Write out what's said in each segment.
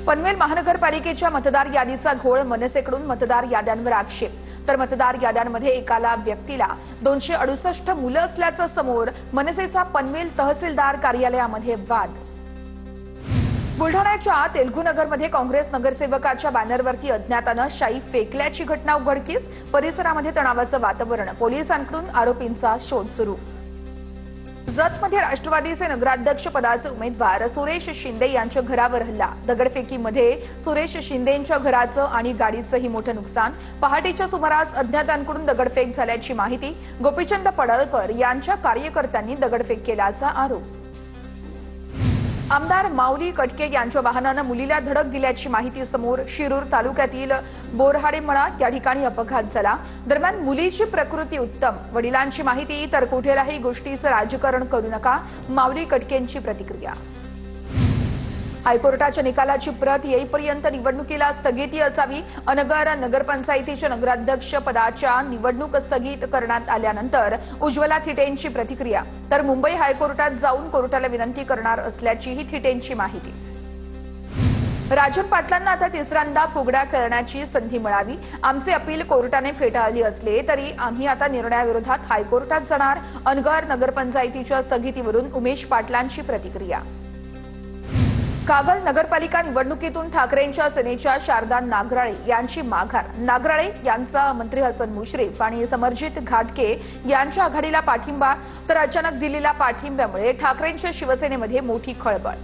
पनवेल महानगरपालिकेच्या मतदार यादीचा घोळ, मनसेकडून मतदार याद्यांवर आक्षेप। तर मतदार याद्यांमध्ये एकाला व्यक्तीला 268 मुलं असल्याचं समोर, मनसेचा पनवेल तहसीलदार कार्यालयामध्ये वाद। बुलढाण्याच्या तेलगुनगरमध्ये काँग्रेस नगरसेवकाच्या बॅनरवरती अज्ञातानं शाई फेकल्याची घटना उघडकीस। परिसरामध्ये तणावाचं वातावरण, पोलिसांकडून आरोपींचा शोध सुरू। जतमध्ये राष्ट्रवादीचे नगराध्यक्ष पदाचे उमेदवार सुरेश शिंदे यांच्या घरावर हल्ला। दगडफेकीमध्ये सुरेश शिंदेंच्या घराचं आणि गाडीचंही मोठं नुकसान। पहाटेच्या सुमारास अज्ञातांकडून दगडफेक झाल्याची माहिती। गोपीचंद पडळकर यांच्या कार्यकर्त्यांनी दगडफेक केल्याचा आरोप। आमदार माऊली कटके यांच्या वाहनानं मुलीला धडक दिल्याची माहिती समोर। शिरूर तालुक्यातील बोरहाडेमळा या ठिकाणी अपघात झाला। दरम्यान मुलीची प्रकृती उत्तम, वडिलांची माहिती। तर कुठेलाही गोष्टीचं राजकारण करू नका, माऊली कटकेंची प्रतिक्रिया। हायकोर्टाच्या निकालाची प्रत येईपर्यंत निवडणुकीला स्थगिती असावी। अनगर नगरपंचायतीच्या नगराध्यक्ष पदाच्या निवडणूक स्थगित करण्यात आल्यानंतर उज्ज्वला थिटेंची प्रतिक्रिया। तर मुंबई हायकोर्टात जाऊन कोर्टाला विनंती करणार असल्याचीही थिटेंची माहिती। राजन पाटलांना आता तिसऱ्यांदा फुगड्या खेळण्याची संधी मिळावी। आमचे अपील कोर्टाने फेटाळले असले तरी आम्ही आता निर्णयाविरोधात हायकोर्टात जाणार। अनगर नगरपंचायतीच्या स्थगितीवरून उमेश पाटलांची प्रतिक्रिया। कागल नगरपालिका निवडणुकीतून ठाकरेंच्या सेनेच्या शारदा नागराळे यांची माघार। नागराळे यांचा मंत्री हसन मुश्रीफ आणि समरजित घाटके यांच्या आघाडीला पाठिंबा। तर अचानक दिलेल्या पाठिंब्यामुळे ठाकरेंच्या शिवसेनेमध्ये मोठी खळबळ।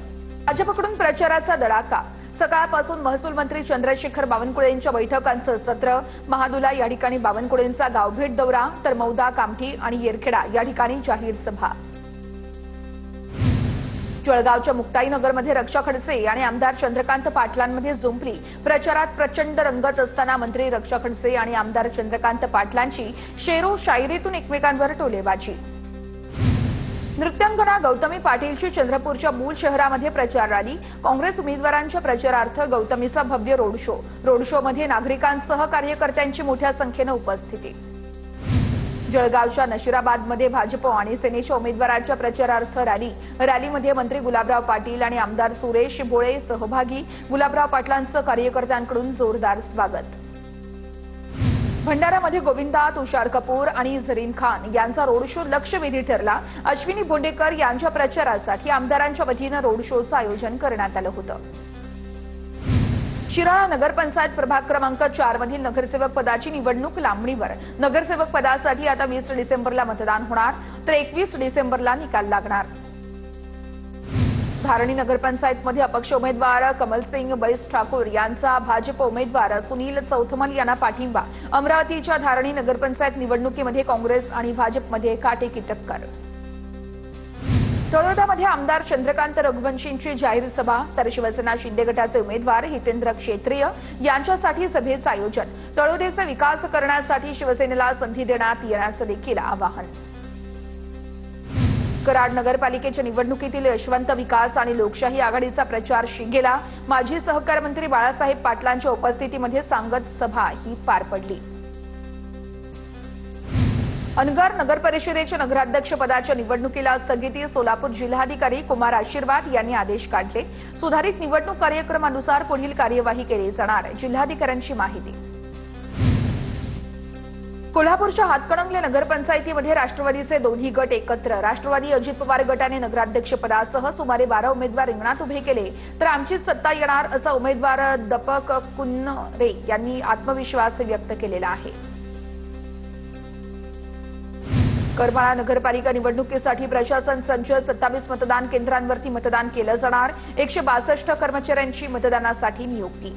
भाजपकडून प्रचाराचा धडाका। सकाळपासून महसूल मंत्री चंद्रशेखर बावनकुळेंच्या बैठकांचं सत्र। महादुला या ठिकाणी बावनकुळेंचा गावभेट दौरा। तर मौदा, कामठी आणि येरखेडा या ठिकाणी जाहीर सभा। जळगावच्या मुक्ताईनगरमध्ये रक्षा खडसे आणि आमदार चंद्रकांत पाटलांमध्ये जुंपली। प्रचारात प्रचंड रंगत असताना मंत्री रक्षा खडसे आणि आमदार चंद्रकांत पाटलांची शेरो शायरीतून एकमेकांवर टोलेबाजी। नृत्यांगना गौतमी पाटीलची चंद्रपूरच्या मूळ शहरामध्ये प्रचार रॅली। काँग्रेस उमेदवारांच्या प्रचारार्थ गौतमीचा भव्य रोड शो। रोड शोमध्ये नागरिकांसह कार्यकर्त्यांची मोठ्या संख्येने उपस्थिती। जळगावच्या नशिराबादमध्ये भाजप आणि सेनेच्या उमेदवारांच्या प्रचारार्थ रॅली। रॅलीमध्ये मंत्री गुलाबराव पाटील आणि आमदार सुरेश भोळे सहभागी। गुलाबराव पाटलांचं कार्यकर्त्यांकडून जोरदार स्वागत। भंडारामध्ये गोविंदा, तुषार कपूर आणि झरीन खान यांचा रोड शो लक्षवेधी ठरला। अश्विनी बोंडेकर यांच्या प्रचारासाठी आमदारांच्या वतीनं रोड शोचं आयोजन करण्यात आलं होतं। शिराळा नगरपंचायत प्रभाग क्रमांक 4 मधील नगरसेवक पदाची निवडणूक लांबणीवर। नगरसेवक पदासाठी आता 20 डिसेंबरला मतदान होणार, तर 21 डिसेंबरला निकाल लागणार। धारणी नगरपंचायतमध्ये अपक्ष उमेदवार कमलसिंग बैस ठाकूर यांचा भाजप उमेदवार सुनील चौथमल यांना पाठिंबा। अमरावतीच्या धारणी नगरपंचायत निवडणुकीमध्ये काँग्रेस आणि भाजपमध्ये काटेकी टक्कर। तळोद्यामध्ये आमदार चंद्रकांत रघुवंशींची जाहीर सभा। तर शिवसेना शिंदे गटाचे उमेदवार हितेंद्र क्षेत्रीय यांच्यासाठी सभेचं आयोजन। तळोद्याचा विकास करण्यासाठी शिवसेनेला संधी देण्यात येण्याचं देखील आवाहन। कराड नगरपालिकेच्या निवडणुकीतील यशवंत विकास आणि लोकशाही आघाडीचा प्रचार शिगेला। माजी सहकार मंत्री बाळासाहेब पाटलांच्या उपस्थितीमध्ये सांगत सभा ही पार पडली। अनगर नगर परिषदेच्या नगराध्यक्ष पदाच्या निवडणुकीला स्थगिती। सोलापूर जिल्हाधिकारी कुमार आशीर्वाद यांनी आदेश काढले। सुधारित निवडणूक कार्यक्रमानुसार पुढील कार्यवाही केली जाणार, जिल्हाधिकाऱ्यांची माहिती। कोल्हापूरच्या हातकणंगले नगरपंचायतीमध्ये राष्ट्रवादीचे दोन्ही गट एकत्र। राष्ट्रवादी अजित पवार गटाने नगराध्यक्ष पदासह सुमारे 12 उमेदवार रिंगणात उभे केले, तर आमची सत्ता येणार असा उमेदवार दपक कुन्नरे यांनी आत्मविश्वास व्यक्त केलेला आहे। करमाळा नगरपालिका निवडणुकीसाठी प्रशासन सज्ज। 27 मतदान केंद्रांवरती मतदान केलं जाणार। 162 कर्मचाऱ्यांची मतदानासाठी नियुक्ती।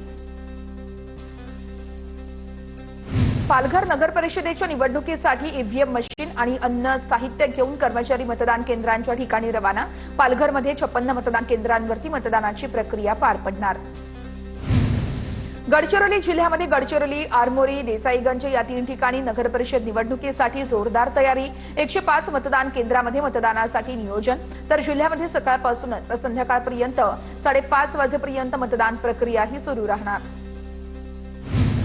पालघर नगर परिषदेच्या निवडणुकीसाठी ईव्हीएम मशीन आणि अन्न साहित्य घेऊन कर्मचारी मतदान केंद्रांच्या ठिकाणी रवाना। पालघरमध्ये 56 मतदान केंद्रांवरती मतदानाची प्रक्रिया पार पडणार। गडचिरोली जिल्ह्यामध्ये गडचिरोली, आरमोरी, देसाईगंज या 3 ठिकाणी नगरपरिषद निवडणुकीसाठी जोरदार तयारी। 105 मतदान केंद्रामध्ये मतदानासाठी नियोजन। तर जिल्ह्यामध्ये सकाळपासूनच संध्याकाळपर्यंत 5:30 वाजेपर्यंत मतदान प्रक्रिया ही सुरू राहणार।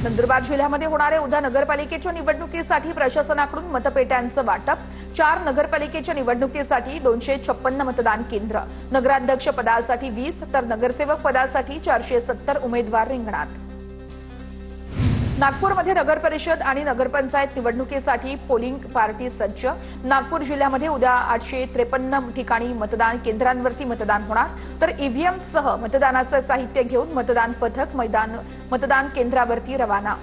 नंदुरबार जिल्ह्यामध्ये होणाऱ्या उद्या नगरपालिकेच्या निवडणुकीसाठी प्रशासनाकडून मतपेट्यांचं वाटप। 4 नगरपालिकेच्या निवडणुकीसाठी 256 मतदान केंद्र, नगराध्यक्ष पदासाठी 20 तर नगरसेवक पदासाठी 470 उमेदवार रिंगणात। नागपूरमध्ये नगर परिषद आणि नगरपंचायत निवडणुकीसाठी पोलिंग पार्टी सज्ज। नागपूर जिल्ह्यामध्ये उद्या 853 ठिकाणी मतदान केंद्रांवरती मतदान होणार, तर ईव्हीएम सह मतदानाचं साहित्य घेऊन मतदान पथक मतदान केंद्रावरती रवाना।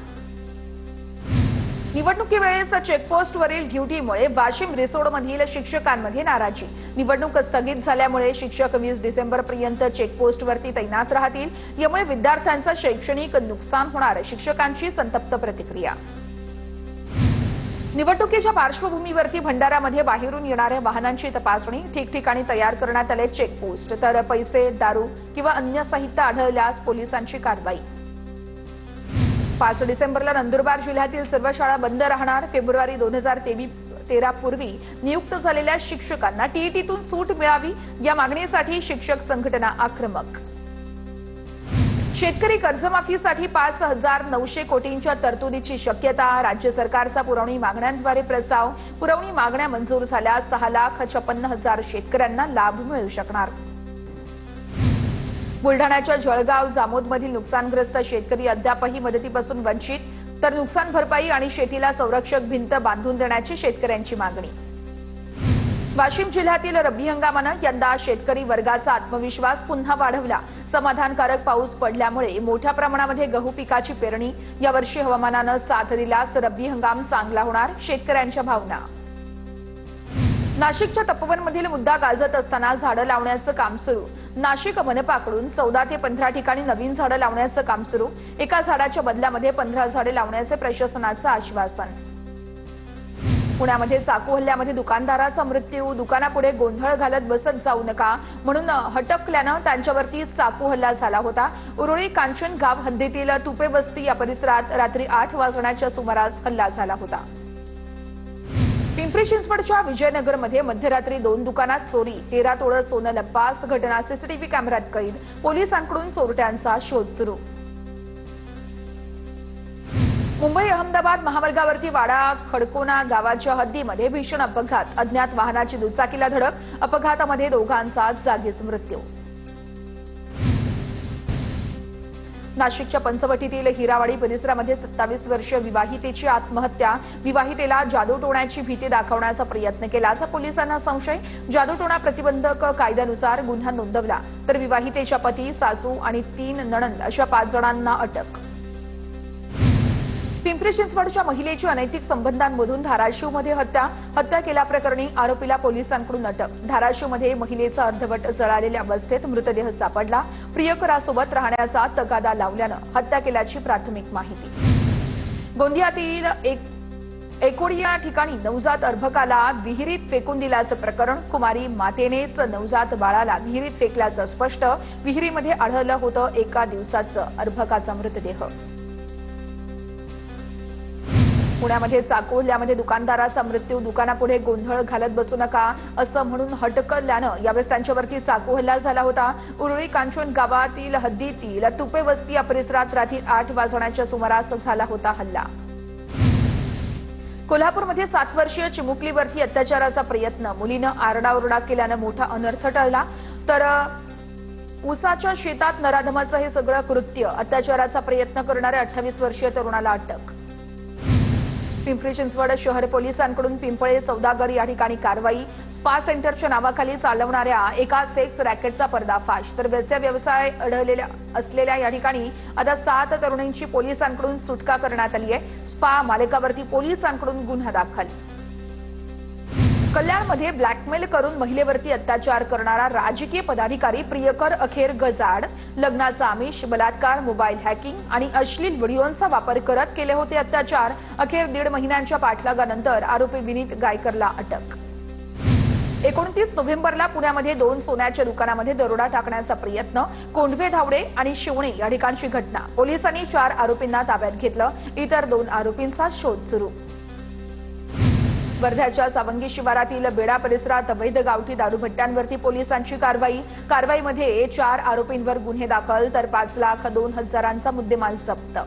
निवडणुकीवेळेस चेकपोस्टवरील ड्युटीमुळे वाशिम रिसोडमधील शिक्षकांमध्ये नाराजी। निवडणूक स्थगित झाल्यामुळे शिक्षक 20 डिसेंबरपर्यंत चेकपोस्टवरती तैनात राहतील, यामुळे विद्यार्थ्यांचं शैक्षणिक नुकसान होणार, शिक्षकांची संतप्त प्रतिक्रिया। निवडणुकीच्या पार्श्वभूमीवरती भंडाऱ्यामध्ये बाहेरून येणाऱ्या वाहनांची तपासणी, ठिकठिकाणी तयार करण्यात आले चेकपोस्ट, तर पैसे, दारू किंवा अन्य साहित्य आढळल्यास पोलिसांची कारवाई। 5 डिसेंबरला नंदुरबार जिल्ह्यातील सर्व शाळा बंद राहणार। फेब्रुवारी 2013 पूर्वी नियुक्त झालेल्या शिक्षकांना टीईटीतून सूट मिळावी, या मागणीसाठी शिक्षक संघटना आक्रमक। शेतकरी कर्जमाफीसाठी 5,900 कोटींच्या तरतुदीची शक्यता। राज्य सरकारचा पुरवणी मागण्यांद्वारे प्रस्ताव। पुरवणी मागण्या मंजूर झाल्यास 6,56,000 शेतकऱ्यांना लाभ मिळू शकणार। बुलढाण्याच्या जळगाव जामोदमधील नुकसानग्रस्त शेतकरी अद्यापही मदतीपासून वंचित, तर नुकसान भरपाई आणि शेतीला संरक्षक भिंत बांधून देण्याची शेतकऱ्यांची मागणी। वाशिम जिल्ह्यातील रब्बी हंगामानं यंदा शेतकरी वर्गाचा आत्मविश्वास पुन्हा वाढवला। समाधानकारक पाऊस पडल्यामुळे मोठ्या प्रमाणामध्ये गहू पिकाची पेरणी। यावर्षी हवामानानं साथ दिल्यास रब्बी हंगाम चांगला होणार, शेतकऱ्यांच्या भावना। नाशिकच्या तपोवनमधील मुद्दा गाजत असताना झाडं लावण्याचं काम सुरू। नाशिक मनपाकडून 14 ते 15 ठिकाणी नवीन झाडं लावण्याचं काम सुरू। एका झाडाच्या बदल्यामध्ये 15 झाडे लावण्याचे प्रशासनाचं आश्वासन। पुण्यामध्ये चाकू हल्ल्यामध्ये दुकानदाराचा मृत्यू। दुकानापुढे गोंधळ घालत बसत जाऊ नका म्हणून हटकल्यानं त्यांच्यावरती चाकू हल्ला झाला होता। उरुळी कांचन गाव हद्दीतील तुपे बस्ती या परिसरात रात्री 8 वाजण्याच्या सुमारास हल्ला झाला होता। पिंपरी चिंचवडच्या विजयनगरमध्ये मध्यरात्री 2 दुकानात चोरी, 13 तोळे सोनं लंपास। घटना सीसीटीव्ही कॅमेऱ्यात कैद। पोलिसांकडून चोरट्यांचा शोध सुरू। मुंबई अहमदाबाद महामार्गावरती वाडा खडकोना गावाच्या हद्दीमध्ये भीषण अपघात। अज्ञात वाहनाची दुचाकीला धडक। अपघातामध्ये दोघांचा जागीच मृत्यू। नाशिकच्या पंचवटीतील हिरावाडी परिसरामध्ये 27 वर्षीय विवाहितेची आत्महत्या। विवाहितेला जादूटोण्याची भीती दाखवण्याचा प्रयत्न केला असा पोलिसांना संशय। जादूटोणा प्रतिबंधक कायद्यानुसार गुन्हा नोंदवला, तर विवाहितेच्या पती, सासू आणि 3 नणंद अशा 5 जणांना अटक। पिंपरी चिंचवडच्या महिलेची अनैतिक संबंधांमधून धाराशिवमध्ये हत्या केल्याप्रकरणी आरोपीला पोलिसांकडून अटक। धाराशिवमध्ये महिलेचा अर्धवट जळालेल्या अवस्थेत मृतदेह सापडला। प्रियकरासोबत राहण्याचा तगादा लावल्यानं हत्या केल्याची प्राथमिक माहिती। गोंदियातील एकोडी या ठिकाणी नवजात अर्भकाला विहिरीत फेकून दिल्याचं प्रकरण। कुमारी मातेनेच नवजात बाळाला विहिरीत फेकल्याचं स्पष्ट। विहिरीमध्ये आढळलं होतं एका दिवसाचं अर्भकाचा मृतदेह। पुण्यामध्ये चाकू हल्ल्यामध्ये दुकानदाराचा मृत्यू। दुकानापुढे गोंधळ घालत बसू नका असं म्हणून हटकल्यानं यावेळेस त्यांच्यावरती चाकू हल्ला झाला होता। उरुळी कांचन गावातील हद्दीतील तुपे वस्ती या परिसरात रात्री 8 वाजण्याच्या सुमारास झाला होता हल्ला। कोल्हापूरमध्ये 7 वर्षीय चिमुकलीवरती अत्याचाराचा प्रयत्न। मुलीनं आरडाओरडा केल्यानं मोठा अनर्थ टळला, तर ऊसाच्या शेतात नराधमाचं हे सगळं कृत्य। अत्याचाराचा प्रयत्न करणाऱ्या 28 वर्षीय तरुणाला अटक। पिंपरी चिंचवड शहर पोलिसांकडून पिंपळे सौदागर या ठिकाणी कारवाई। स्पा सेंटरच्या नावाखाली चालवणाऱ्या एका सेक्स रॅकेटचा पर्दाफाश, तर वेश्या व्यवसाय आढळलेल्या असलेल्या या ठिकाणी आता 7 तरुणींची पोलिसांकडून सुटका करण्यात आली आहे। स्पा मालकावरती पोलिसांकडून गुन्हा दाखल। कल्याणमध्ये ब्लॅकमेल करून महिलेवरती अत्याचार करणारा राजकीय पदाधिकारी प्रियकर अखेर गजाड। लग्नाचा आमिष, बलात्कार, मोबाईल हॅकिंग आणि अश्लील व्हिडिओंचा वापर करत केले होते अत्याचार। अखेर 1.5 महिन्यांच्या पाठलागानंतर आरोपी विनीत गायकरला अटक। 29 नोव्हेंबरला पुण्यामध्ये 2 सोन्याच्या दुकानामध्ये दरोडा टाकण्याचा प्रयत्न। कोंढवे, धावडे आणि शिवणे या ठिकाणची घटना। पोलिसांनी 4 आरोपींना ताब्यात घेतलं। इतर 2 आरोपींचा शोध सुरू। वर्ध्याच्या सावंगी शिवारातील बेडा परिसरात अवैध गावठी दारूभट्ट्यांवरती पोलिसांची कारवाईमध्ये 4 आरोपींवर गुन्हे दाखल, तर 5,02,000चा मुद्देमाल जप्त।